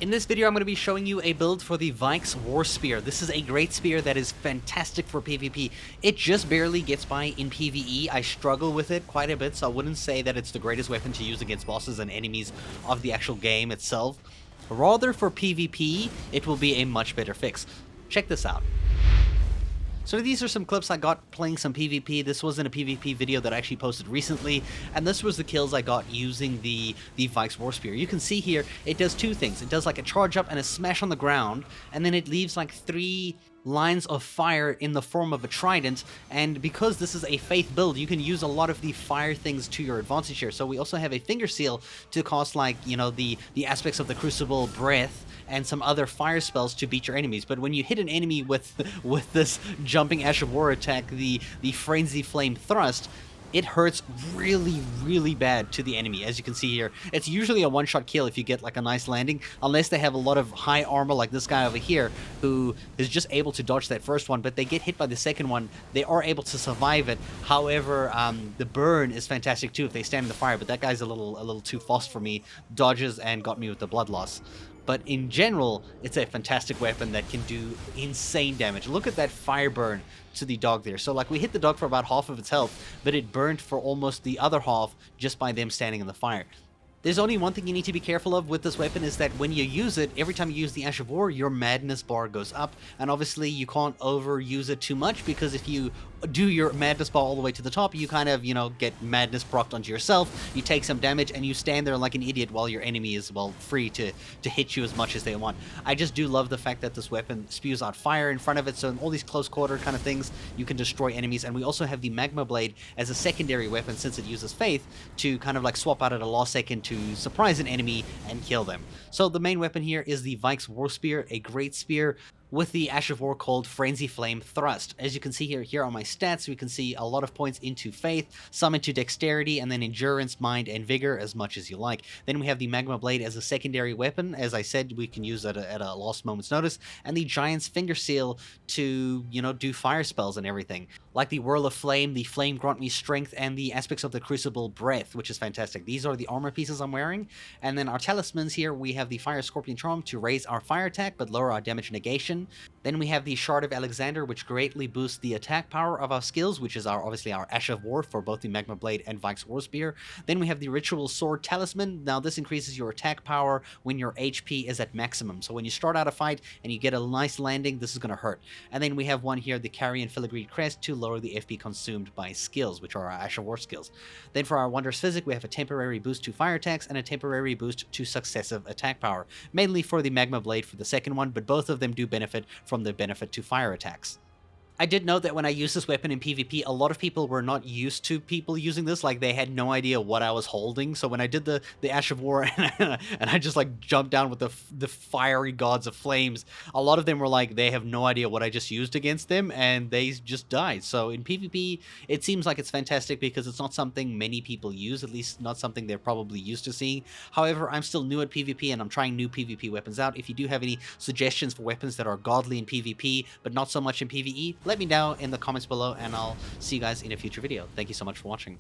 In this video, I'm going to be showing you a build for the Vyke's War Spear. This is a great spear that is fantastic for PvP. It just barely gets by in PvE. I struggle with it quite a bit, so I wouldn't say that it's the greatest weapon to use against bosses and enemies of the actual game itself. Rather, for PvP, it will be a much better fix. Check this out. So these are some clips I got playing some PvP. This wasn't a PvP video that I actually posted recently, and this was the kills I got using the Vyke's War Spear. You can see here, it does two things. It does like a charge up and a smash on the ground, and then it leaves like 3 lines of fire in the form of a trident, and because this is a faith build, you can use a lot of the fire things to your advantage here. So we also have a finger seal to cast, like, you know, the aspects of the crucible breath and some other fire spells to beat your enemies. But when you hit an enemy with this jumping Ash of War attack, the frenzyflame thrust, it hurts really, really bad to the enemy. As you can see here, it's usually a one-shot kill if you get like a nice landing, unless they have a lot of high armor like this guy over here, who is just able to dodge that first one, but they get hit by the second one. They are able to survive it. However, the burn is fantastic too if they stand in the fire, but that guy's a little too fast for me. Dodges and got me with the blood loss. But in general, it's a fantastic weapon that can do insane damage. Look at that fire burn to the dog there. So like, we hit the dog for about half of its health, but it burned for almost the other half just by them standing in the fire. There's only one thing you need to be careful of with this weapon, is that when you use it, every time you use the Ash of War, your madness bar goes up, and obviously you can't overuse it too much, because if you do your madness bar all the way to the top, you kind of, you know, get madness procced onto yourself, you take some damage, and you stand there like an idiot while your enemy is, well, free to hit you as much as they want. I just do love the fact that this weapon spews out fire in front of it, so in all these close quarter kind of things, you can destroy enemies. And we also have the Magma Blade as a secondary weapon, since it uses Faith, to kind of like swap out at a last second to surprise an enemy and kill them. So the main weapon here is the Vyke's War Spear, a great spear with the Ash of War called Frenzyflame Thrust. As you can see here are my stats. We can see a lot of points into Faith, some into Dexterity, and then Endurance, Mind, and Vigor, as much as you like. Then we have the Magma Blade as a secondary weapon. As I said, we can use it at a last moment's notice. And the Giant's Finger Seal to, you know, do fire spells and everything. Like the Whirl of Flame, the Flame Grant Me Strength, and the aspects of the Crucible Breath, which is fantastic. These are the armor pieces I'm wearing. And then our talismans here, we have the Fire Scorpion Charm to raise our fire attack, but lower our damage negation. Then we have the Shard of Alexander, which greatly boosts the attack power of our skills, which is obviously our Ash of War for both the Magma Blade and Vyke's War Spear. Then we have the Ritual Sword Talisman. Now this increases your attack power when your HP is at maximum. So when you start out a fight and you get a nice landing, this is going to hurt. And then we have one here, the Carrion Filigree Crest, to lower the FP consumed by skills, which are our Ash of War skills. Then for our Wondrous Physic, we have a temporary boost to fire attacks and a temporary boost to successive attack power, mainly for the Magma Blade for the second one, but both of them do benefit from the benefit to fire attacks. I did note that when I used this weapon in PvP, a lot of people were not used to people using this. Like, they had no idea what I was holding. So when I did the Ash of War and I just like jumped down with the fiery gods of flames, a lot of them were like, they have no idea what I just used against them, and they just died. So in PvP, it seems like it's fantastic because it's not something many people use, at least not something they're probably used to seeing. However, I'm still new at PvP and I'm trying new PvP weapons out. If you do have any suggestions for weapons that are godly in PvP, but not so much in PvE, let me know in the comments below, and I'll see you guys in a future video. Thank you so much for watching.